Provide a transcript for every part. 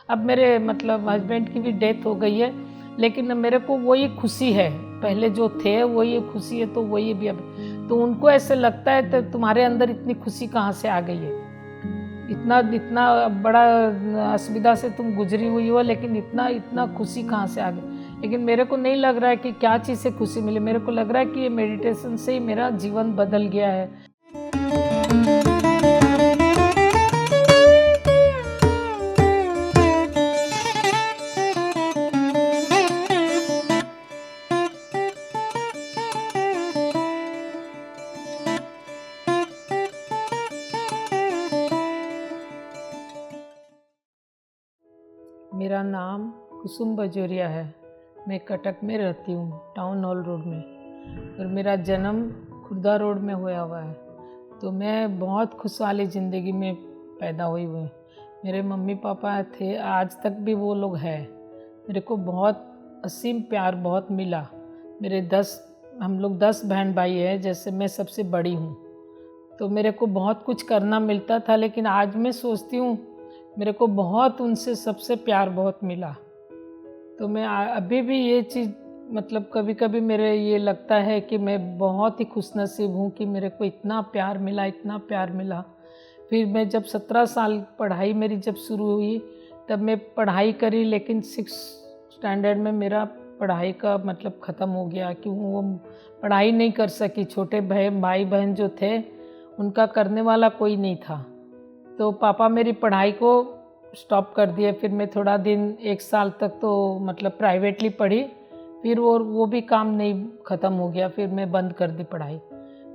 अब मेरे मतलब हस्बैंड की भी डेथ हो गई है, लेकिन मेरे को वही खुशी है, पहले जो थे वही खुशी है, तो वही भी अब। तो उनको ऐसे लगता है तो तुम्हारे अंदर इतनी खुशी कहाँ से आ गई है, इतना इतना बड़ा असुविधा से तुम गुजरी हुई हो, लेकिन इतना इतना खुशी कहाँ से आ गई। लेकिन मेरे को नहीं लग रहा है कि क्या चीज़ से खुशी मिली, मेरे को लग रहा है कि ये मेडिटेशन से ही मेरा जीवन बदल गया है। मेरा नाम कुसुम बजोरिया है। मैं कटक में रहती हूँ, टाउन हॉल रोड में, और मेरा जन्म खुर्दा रोड में हुआ हुआ है। तो मैं बहुत खुशहाली ज़िंदगी में पैदा हुई हुई। मेरे मम्मी पापा थे, आज तक भी वो लोग हैं। मेरे को बहुत असीम प्यार बहुत मिला। हम लोग 10 बहन भाई हैं, जैसे मैं सबसे बड़ी हूँ। तो मेरे को बहुत कुछ करना मिलता था, लेकिन आज मैं सोचती हूँ मेरे को बहुत उनसे सबसे प्यार बहुत मिला। तो मैं अभी भी ये चीज़ मतलब कभी कभी मेरे ये लगता है कि मैं बहुत ही खुशनसीब हूँ कि मेरे को इतना प्यार मिला, इतना प्यार मिला। फिर मैं जब 17 साल पढ़ाई मेरी जब शुरू हुई, तब मैं पढ़ाई करी, लेकिन 6 स्टैंडर्ड में मेरा पढ़ाई का मतलब ख़त्म हो गया, कि वो पढ़ाई नहीं कर सकी। छोटे भाई बहन जो थे उनका करने वाला कोई नहीं था, तो पापा मेरी पढ़ाई को स्टॉप कर दिए। फिर मैं थोड़ा दिन 1 साल तक तो मतलब प्राइवेटली पढ़ी, फिर वो भी काम नहीं ख़त्म हो गया, फिर मैं बंद कर दी पढ़ाई।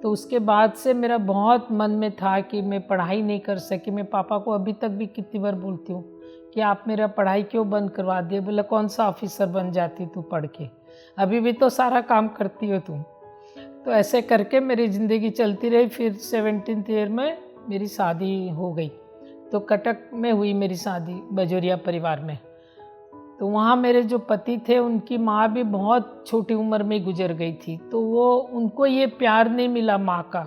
तो उसके बाद से मेरा बहुत मन में था कि मैं पढ़ाई नहीं कर सकी। मैं पापा को अभी तक भी कितनी बार बोलती हूँ कि आप मेरा पढ़ाई क्यों बंद करवा दिए। बोला कौन सा ऑफिसर बन जाती तू पढ़ के, अभी भी तो सारा काम करती हो तुम। तो ऐसे करके मेरी ज़िंदगी चलती रही। फिर 17th ईयर में मेरी शादी हो गई, तो कटक में हुई मेरी शादी बजोरिया परिवार में। तो वहाँ मेरे जो पति थे उनकी माँ भी बहुत छोटी उम्र में गुजर गई थी, तो उनको ये प्यार नहीं मिला माँ का।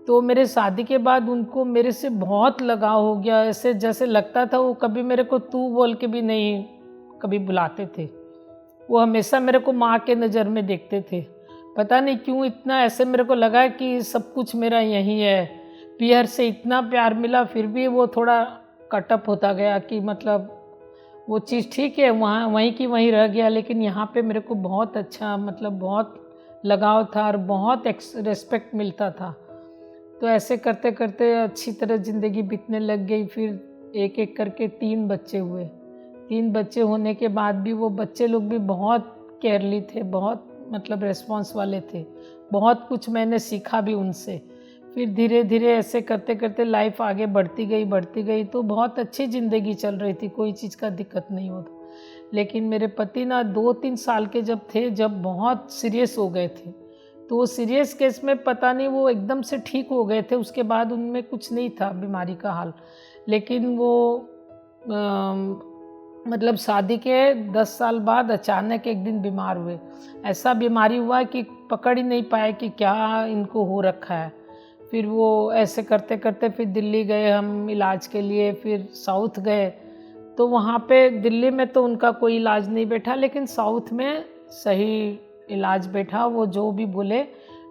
तो मेरे शादी के बाद उनको मेरे से बहुत लगाव हो गया। ऐसे जैसे लगता था वो कभी मेरे को तू बोल के भी नहीं कभी बुलाते थे, वो हमेशा मेरे को माँ के नज़र में देखते थे। पता नहीं क्यों इतना ऐसे मेरे को लगा कि सब कुछ मेरा यही है। पियर से इतना प्यार मिला, फिर भी वो थोड़ा कटअप होता गया कि मतलब वो चीज़ ठीक है, वहाँ वहीं की वहीं रह गया, लेकिन यहाँ पे मेरे को बहुत अच्छा मतलब बहुत लगाव था और बहुत रेस्पेक्ट मिलता था। तो ऐसे करते करते अच्छी तरह ज़िंदगी बीतने लग गई। फिर एक एक करके 3 बच्चे हुए। 3 बच्चे होने के बाद भी वो बच्चे लोग भी बहुत केयरली थे, बहुत मतलब रिस्पॉन्स वाले थे। बहुत कुछ मैंने सीखा भी उनसे। फिर धीरे धीरे ऐसे करते करते लाइफ आगे बढ़ती गई, तो बहुत अच्छी ज़िंदगी चल रही थी, कोई चीज़ का दिक्कत नहीं होता। लेकिन मेरे पति ना 2-3 साल के जब थे, जब बहुत सीरियस हो गए थे, तो वो सीरियस केस में पता नहीं वो एकदम से ठीक हो गए थे। उसके बाद उनमें कुछ नहीं था बीमारी का हाल, लेकिन वो मतलब शादी के 10 साल बाद अचानक एक दिन बीमार हुए। ऐसा बीमारी हुआ कि पकड़ ही नहीं पाए कि क्या इनको हो रखा है। फिर वो ऐसे करते करते फिर दिल्ली गए हम इलाज के लिए, फिर साउथ गए। तो वहाँ पे दिल्ली में तो उनका कोई इलाज नहीं बैठा, लेकिन साउथ में सही इलाज बैठा। वो जो भी बोले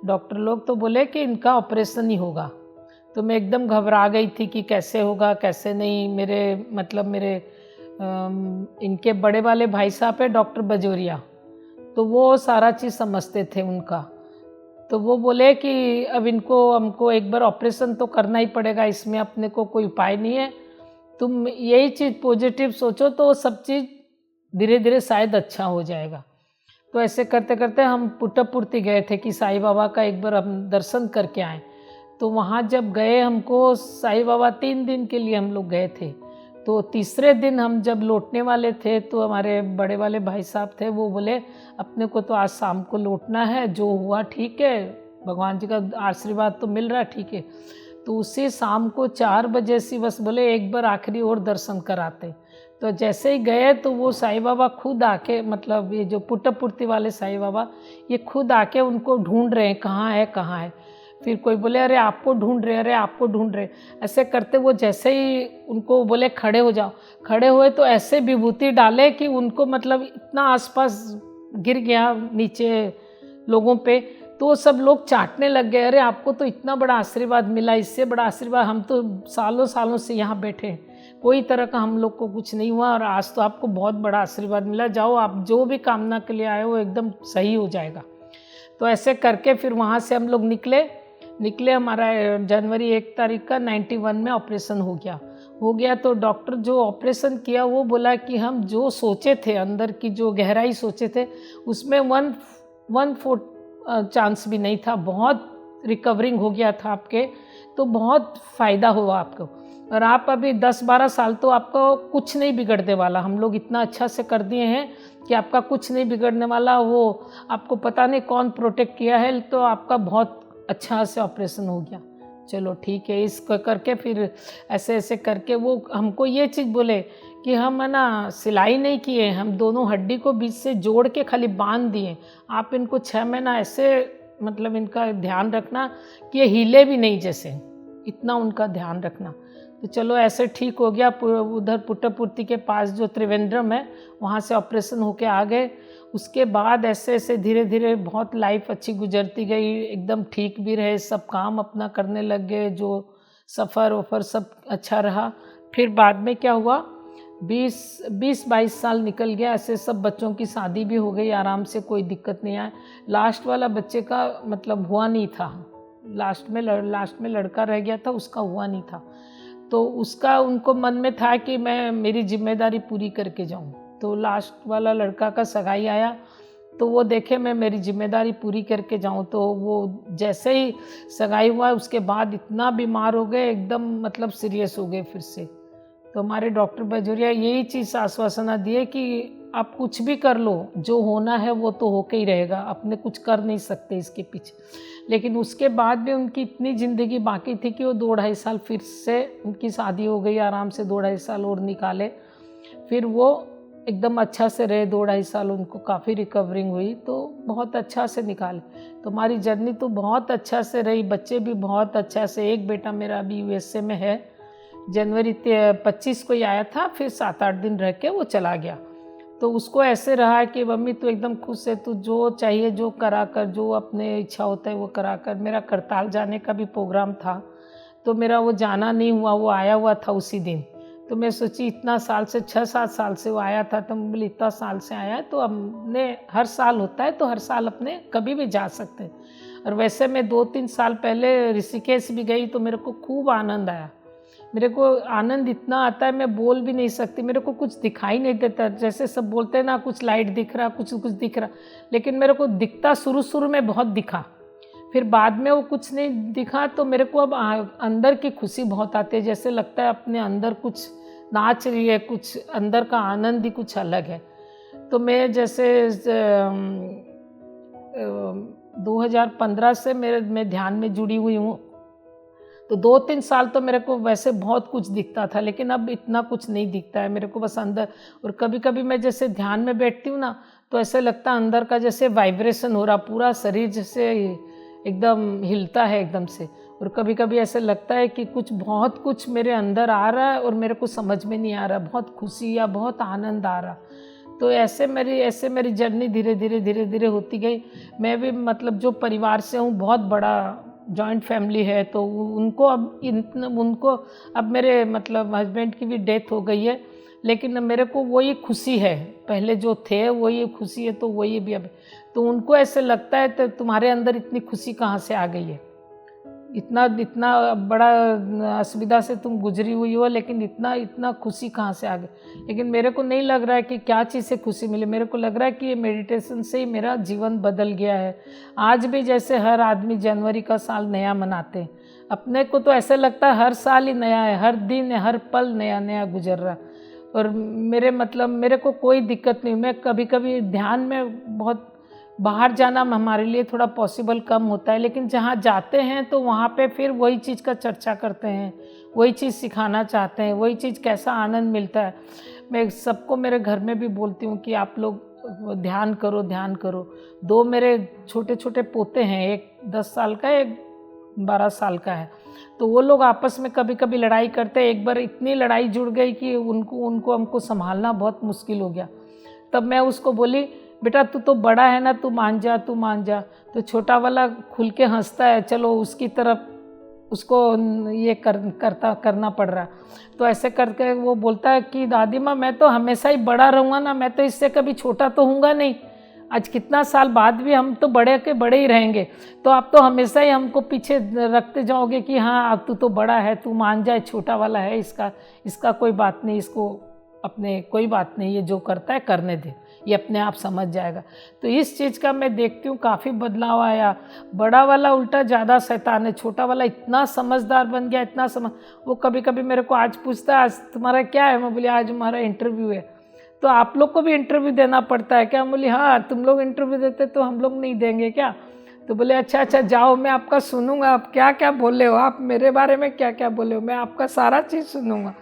डॉक्टर लोग, तो बोले कि इनका ऑपरेशन ही होगा। तो मैं एकदम घबरा गई थी कि कैसे होगा कैसे नहीं। मेरे इनके बड़े वाले भाई साहब है डॉक्टर बजोरिया, तो वो सारा चीज़ समझते थे उनका। तो वो बोले कि अब हमको एक बार ऑपरेशन तो करना ही पड़ेगा, इसमें अपने को कोई उपाय नहीं है। तुम यही चीज़ पॉजिटिव सोचो तो सब चीज़ धीरे धीरे शायद अच्छा हो जाएगा। तो ऐसे करते करते हम पुट्टपुर्ती गए थे कि साईं बाबा का एक बार हम दर्शन करके आएँ। तो वहाँ जब गए, हमको साईं बाबा 3 दिन के लिए हम लोग गए थे। तो तीसरे दिन हम जब लौटने वाले थे, तो हमारे बड़े वाले भाई साहब थे, वो बोले अपने को तो आज शाम को लौटना है, जो हुआ ठीक है, भगवान जी का आशीर्वाद तो मिल रहा है ठीक है। तो उसी शाम को 4 बजे से बस बोले एक बार आखिरी और दर्शन कराते। तो जैसे ही गए तो वो साईं बाबा खुद आके, मतलब ये जो पुट्टपुर्ती वाले साईं बाबा, ये खुद आके उनको ढूंढ रहे हैं कहाँ है कहाँ है। फिर कोई बोले अरे आपको ढूंढ रहे, अरे आपको ढूंढ रहे। ऐसे करते वो जैसे ही उनको बोले खड़े हो जाओ, खड़े हुए तो ऐसे विभूति डाले कि उनको मतलब इतना आसपास गिर गया नीचे लोगों पे, तो सब लोग चाटने लग गए, अरे आपको तो इतना बड़ा आशीर्वाद मिला, इससे बड़ा आशीर्वाद, हम तो सालों सालों से यहाँ बैठे हैं, कोई तरह का हम लोग को कुछ नहीं हुआ और आज तो आपको बहुत बड़ा आशीर्वाद मिला, जाओ आप जो भी कामना के लिए आए हो एकदम सही हो जाएगा। तो ऐसे करके फिर वहाँ से हम लोग निकले हमारा जनवरी 1 तारीख का 91 में ऑपरेशन हो गया। तो डॉक्टर जो ऑपरेशन किया वो बोला कि हम जो सोचे थे, अंदर की जो गहराई सोचे थे, उसमें 1/4 चांस भी नहीं था, बहुत रिकवरिंग हो गया था आपके, तो बहुत फ़ायदा हुआ आपको। और आप अभी 10-12 साल तो आपको कुछ नहीं बिगड़ने वाला, हम लोग इतना अच्छा से कर दिए हैं कि आपका कुछ नहीं बिगड़ने वाला। वो आपको पता नहीं कौन प्रोटेक्ट किया है, तो आपका बहुत अच्छा से ऑपरेशन हो गया। चलो ठीक है, इसको करके फिर ऐसे करके वो हमको ये चीज़ बोले कि हम है ना सिलाई नहीं किए, हम दोनों हड्डी को बीच से जोड़ के खाली बांध दिए, आप इनको 6 महीना ऐसे मतलब इनका ध्यान रखना कि ये हिले भी नहीं, जैसे इतना उनका ध्यान रखना। तो चलो ऐसे ठीक हो गया। उधर पुट्टपुर्ती के पास जो त्रिवेंद्रम है वहाँ से ऑपरेशन होके आ गए। उसके बाद ऐसे धीरे धीरे बहुत लाइफ अच्छी गुजरती गई, एकदम ठीक भी रहे, सब काम अपना करने लग गए, जो सफ़र वफ़र सब अच्छा रहा। फिर बाद में क्या हुआ, 20-22 साल निकल गया, ऐसे सब बच्चों की शादी भी हो गई आराम से, कोई दिक्कत नहीं आया। लास्ट वाला बच्चे का मतलब हुआ नहीं था, लास्ट में लड़का रह गया था, उसका हुआ नहीं था। तो उसका उनको मन में था कि मैं मेरी जिम्मेदारी पूरी करके जाऊं। तो लास्ट वाला लड़का का सगाई आया, तो वो देखे मैं मेरी जिम्मेदारी पूरी करके जाऊं। तो वो जैसे ही सगाई हुआ उसके बाद इतना बीमार हो गए, एकदम मतलब सीरियस हो गए फिर से। तो हमारे डॉक्टर बजोरिया यही चीज़ आश्वासना दिए कि आप कुछ भी कर लो, जो होना है वो तो होके ही रहेगा, अपने कुछ कर नहीं सकते इसके पीछे। लेकिन उसके बाद भी उनकी इतनी ज़िंदगी बाकी थी कि वो 2-2.5 साल फिर से उनकी शादी हो गई, आराम से 2-2.5 साल और निकाले। फिर वो एकदम अच्छा से रहे 2-2.5 साल, उनको काफ़ी रिकवरिंग हुई, तो बहुत अच्छा से निकाले। तो हमारी जर्नी तो बहुत अच्छा से रही, बच्चे भी बहुत अच्छा से। एक बेटा मेरा अभी USA में है, जनवरी 25 को ही आया था, फिर 7-8 दिन रह के वो चला गया। तो उसको ऐसे रहा कि मम्मी तू एकदम खुश है, तू जो चाहिए जो करा कर, जो अपने इच्छा होता है वो करा कर। मेरा करताल जाने का भी प्रोग्राम था, तो मेरा वो जाना नहीं हुआ, वो आया हुआ था उसी दिन। तो मैं सोची इतना साल से 6-7 साल से वो आया था, तो बोले इतना साल से आया है तो हमने हर साल होता है तो हर साल अपने कभी भी जा सकते हैं। और वैसे मैं 2-3 साल पहले ऋषिकेश भी गई, तो मेरे को खूब आनंद आया। मेरे को आनंद इतना आता है मैं बोल भी नहीं सकती, मेरे को कुछ दिखाई नहीं देता। जैसे सब बोलते हैं ना कुछ लाइट दिख रहा, कुछ दिख रहा, लेकिन मेरे को दिखता शुरू में बहुत दिखा, फिर बाद में वो कुछ नहीं दिखा। तो मेरे को अब अंदर की खुशी बहुत आती है, जैसे लगता है अपने अंदर कुछ नाच रही है, कुछ अंदर का आनंद ही कुछ अलग है। तो मैं जैसे 2015 से मैं ध्यान में जुड़ी हुई हूँ, तो 2-3 साल तो मेरे को वैसे बहुत कुछ दिखता था, लेकिन अब इतना कुछ नहीं दिखता है मेरे को, बस अंदर। और कभी कभी मैं जैसे ध्यान में बैठती हूँ ना, तो ऐसे लगता है अंदर का जैसे वाइब्रेशन हो रहा, पूरा शरीर जैसे एकदम हिलता है एकदम से। और कभी कभी ऐसे लगता है कि बहुत कुछ मेरे अंदर आ रहा है और मेरे को समझ में नहीं आ रहा, बहुत खुशी या बहुत आनंद आ रहा। तो ऐसे मेरी जर्नी धीरे धीरे होती गई। मैं भी मतलब जो परिवार से हूँ, बहुत बड़ा जॉइंट फैमिली है, तो उनको अब मेरे मतलब हस्बैंड की भी डेथ हो गई है, लेकिन मेरे को वही खुशी है, पहले जो थे वही खुशी है, तो वही भी अब। तो उनको ऐसे लगता है तो तुम्हारे अंदर इतनी खुशी कहाँ से आ गई है, इतना बड़ा असुविधा से तुम गुजरी हुई हो, लेकिन इतना खुशी कहाँ से आ गई। लेकिन मेरे को नहीं लग रहा है कि क्या चीज़ से खुशी मिली, मेरे को लग रहा है कि ये मेडिटेशन से ही मेरा जीवन बदल गया है। आज भी जैसे हर आदमी जनवरी का साल नया मनाते हैं, अपने को तो ऐसा लगता है हर साल ही नया है, हर दिन हर पल नया गुजर रहा। और मेरे को कोई दिक्कत नहीं। मैं कभी कभी ध्यान में बहुत बाहर जाना हमारे लिए थोड़ा पॉसिबल कम होता है, लेकिन जहाँ जाते हैं तो वहाँ पे फिर वही चीज़ का चर्चा करते हैं, वही चीज़ सिखाना चाहते हैं, वही चीज़ कैसा आनंद मिलता है। मैं सबको मेरे घर में भी बोलती हूँ कि आप लोग ध्यान करो। 2 मेरे छोटे पोते हैं, एक 10 साल का, एक 12 साल का है। तो वो लोग आपस में कभी कभी लड़ाई करते हैं। एक बार इतनी लड़ाई जुड़ गई कि उनको हमको संभालना बहुत मुश्किल हो गया। तब मैं उसको बोली, बेटा तू तो बड़ा है ना, तू मान जा, तू मान जा। तो छोटा वाला खुल के हंसता है, चलो उसकी तरफ उसको ये करना पड़ रहा है। तो ऐसे करके वो बोलता है कि दादी माँ मैं तो हमेशा ही बड़ा रहूँगा ना, मैं तो इससे कभी छोटा तो हूँगा नहीं। आज कितना साल बाद भी हम तो बड़े के बड़े ही रहेंगे, तो आप तो हमेशा ही हमको पीछे रखते जाओगे कि हाँ अब तू तो बड़ा है, तू मान जाए, छोटा वाला है, इसका कोई बात नहीं, इसको अपने कोई बात नहीं, ये जो करता है करने दे, ये अपने आप समझ जाएगा। तो इस चीज़ का मैं देखती हूँ काफ़ी बदलाव आया। बड़ा वाला उल्टा ज़्यादा शैतान है, छोटा वाला इतना समझदार बन गया, इतना वो कभी कभी मेरे को आज पूछता है आज तुम्हारा क्या है, मैं बोली आज हमारा इंटरव्यू है। तो आप लोग को भी इंटरव्यू देना पड़ता है क्या? मैं बोली हाँ, तुम लोग इंटरव्यू देते तो हम लोग नहीं देंगे क्या? तो बोले अच्छा जाओ, मैं आपका सुनूंगा, आप क्या क्या बोले हो, आप मेरे बारे में क्या क्या बोले हो, मैं आपका सारा चीज़ सुनूंगा।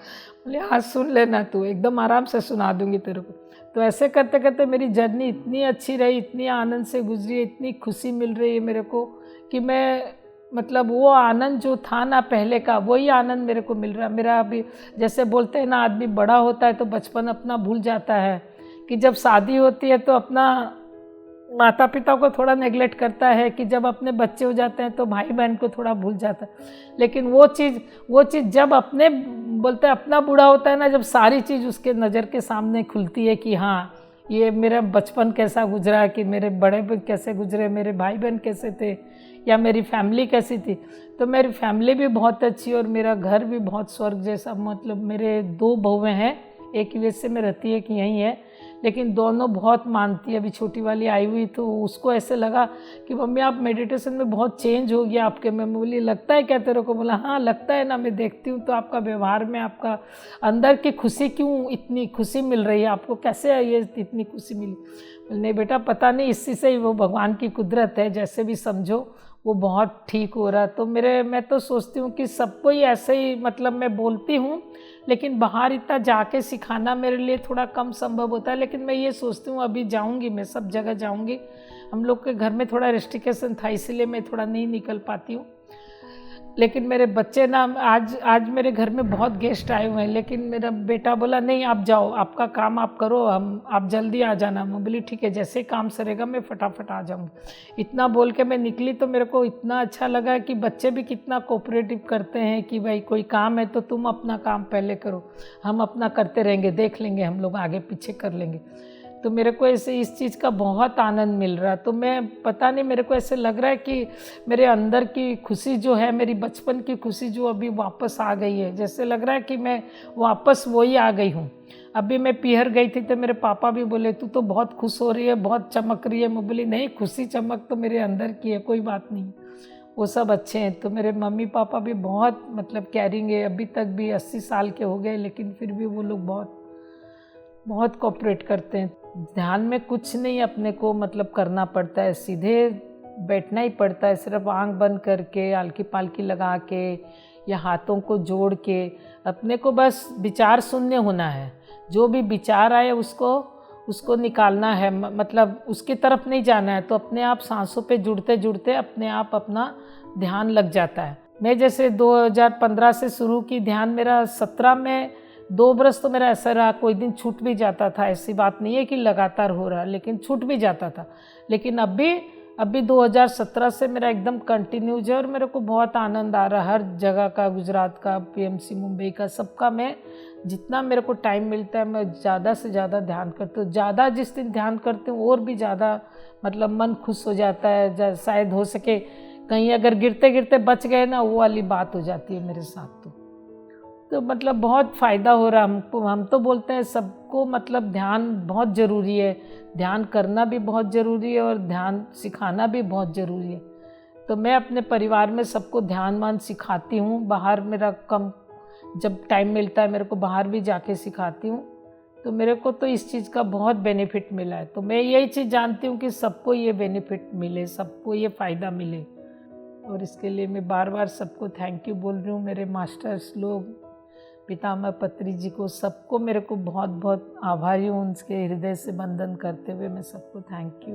बोले हाँ सुन लेना, तू एकदम आराम से सुना दूंगी तेरे को। तो ऐसे करते करते मेरी जर्नी इतनी अच्छी रही, इतनी आनंद से गुजरी, इतनी खुशी मिल रही है मेरे को कि मैं मतलब वो आनंद जो था ना पहले का, वही आनंद मेरे को मिल रहा है। मेरा अभी जैसे बोलते हैं ना, आदमी बड़ा होता है तो बचपन अपना भूल जाता है, कि जब शादी होती है तो अपना माता पिता को थोड़ा नेगलेक्ट करता है, कि जब अपने बच्चे हो जाते हैं तो भाई बहन को थोड़ा भूल जाता है। लेकिन वो चीज़ जब अपने बोलते हैं अपना बूढ़ा होता है ना, जब सारी चीज़ उसके नज़र के सामने खुलती है कि हाँ ये मेरा बचपन कैसा गुजरा, कि मेरे बड़े कैसे गुजरे, मेरे भाई बहन कैसे थे, या मेरी फैमिली कैसी थी। तो मेरी फैमिली भी बहुत अच्छी और मेरा घर भी बहुत स्वर्ग जैसा। मतलब मेरे 2 बहुएं हैं, एक यूएसए में रहती है कि यहीं है, लेकिन दोनों बहुत मानती है। अभी छोटी वाली आई हुई तो उसको ऐसे लगा कि मम्मी आप मेडिटेशन में बहुत चेंज हो गया आपके में। बोली लगता है क्या तेरे को? बोला हाँ लगता है ना, मैं देखती हूँ तो आपका व्यवहार में, आपका अंदर की खुशी, क्यों इतनी खुशी मिल रही है आपको, कैसे ये इतनी खुशी मिली? नहीं बेटा पता नहीं, इसी से ही वो भगवान की कुदरत है, जैसे भी समझो वो बहुत ठीक हो रहा। तो मैं तो सोचती हूँ कि सबको ही ऐसे ही, मतलब मैं बोलती हूँ लेकिन बाहर इतना जाके सिखाना मेरे लिए थोड़ा कम संभव होता है। लेकिन मैं ये सोचती हूँ अभी जाऊँगी, मैं सब जगह जाऊँगी। हम लोग के घर में थोड़ा रेस्ट्रिक्शन था, इसलिए मैं थोड़ा नहीं निकल पाती हूँ। लेकिन मेरे बच्चे ना, आज मेरे घर में बहुत गेस्ट आए हुए हैं, लेकिन मेरा बेटा बोला नहीं आप जाओ, आपका काम आप करो, आप जल्दी आ जाना। मैं बोली ठीक है, जैसे काम सरेगा मैं फटाफट आ जाऊँगी। इतना बोल के मैं निकली तो मेरे को इतना अच्छा लगा कि बच्चे भी कितना कोऑपरेटिव करते हैं कि भाई कोई काम है तो तुम अपना काम पहले करो, हम अपना करते रहेंगे, देख लेंगे, हम लोग आगे पीछे कर लेंगे। तो मेरे को ऐसे इस चीज़ का बहुत आनंद मिल रहा। तो मैं पता नहीं, मेरे को ऐसे लग रहा है कि मेरे अंदर की खुशी जो है, मेरी बचपन की खुशी जो अभी वापस आ गई है। जैसे लग रहा है कि मैं वापस वही आ गई हूँ। अभी मैं पीहर गई थी तो मेरे पापा भी बोले तू तो बहुत खुश हो रही है, बहुत चमक रही है। मैं बोली नहीं, खुशी चमक तो मेरे अंदर की है, कोई बात नहीं, वो सब अच्छे हैं। तो मेरे मम्मी पापा भी बहुत मतलब केयरिंग है, अभी तक भी 80 साल के हो गए, लेकिन फिर भी वो लोग बहुत कोऑपरेट करते हैं। ध्यान में कुछ नहीं अपने को मतलब करना पड़ता है, सीधे बैठना ही पड़ता है, सिर्फ आंख बंद करके, आलकी पालकी लगा के या हाथों को जोड़ के अपने को बस विचार शून्य होना है। जो भी विचार आए उसको निकालना है, मतलब उसकी तरफ नहीं जाना है। तो अपने आप सांसों पे जुड़ते जुड़ते अपने आप अपना ध्यान लग जाता है। मैं जैसे 2015 से शुरू की ध्यान, मेरा 17 में 2 बरस तो मेरा ऐसा रहा, कोई दिन छूट भी जाता था। ऐसी बात नहीं है कि लगातार हो रहा, लेकिन छूट भी जाता था। लेकिन अभी 2017 से मेरा एकदम कंटिन्यूज है और मेरे को बहुत आनंद आ रहा है। हर जगह का, गुजरात का, पीएमसी मुंबई का, सबका मैं जितना मेरे को टाइम मिलता है मैं ज़्यादा से ज़्यादा ध्यान करती हूँ। ज़्यादा जिस दिन ध्यान करती हूँ और भी ज़्यादा मतलब मन खुश हो जाता है। शायद हो सके कहीं अगर गिरते गिरते बच गए ना, वो वाली बात हो जाती है मेरे साथ। तो मतलब बहुत फ़ायदा हो रहा हमको। हम तो बोलते हैं सबको मतलब ध्यान बहुत ज़रूरी है, ध्यान करना भी बहुत ज़रूरी है और ध्यान सिखाना भी बहुत ज़रूरी है। तो मैं अपने परिवार में सबको ध्यान वान सिखाती हूँ। बाहर मेरा कम जब टाइम मिलता है मेरे को बाहर भी जाके सिखाती हूँ। तो मेरे को तो इस चीज़ का बहुत बेनिफिट मिला है। तो मैं यही चीज़ जानती हूँ कि सबको ये बेनिफिट मिले, सबको ये फ़ायदा मिले, और इसके लिए मैं बार बार सबको थैंक यू बोल रही हूँ। मेरे मास्टर्स लोग, पितामह पत्री जी को, सबको मेरे को बहुत बहुत आभारी हूँ। उनके हृदय से वंदन करते हुए मैं सबको थैंक यू।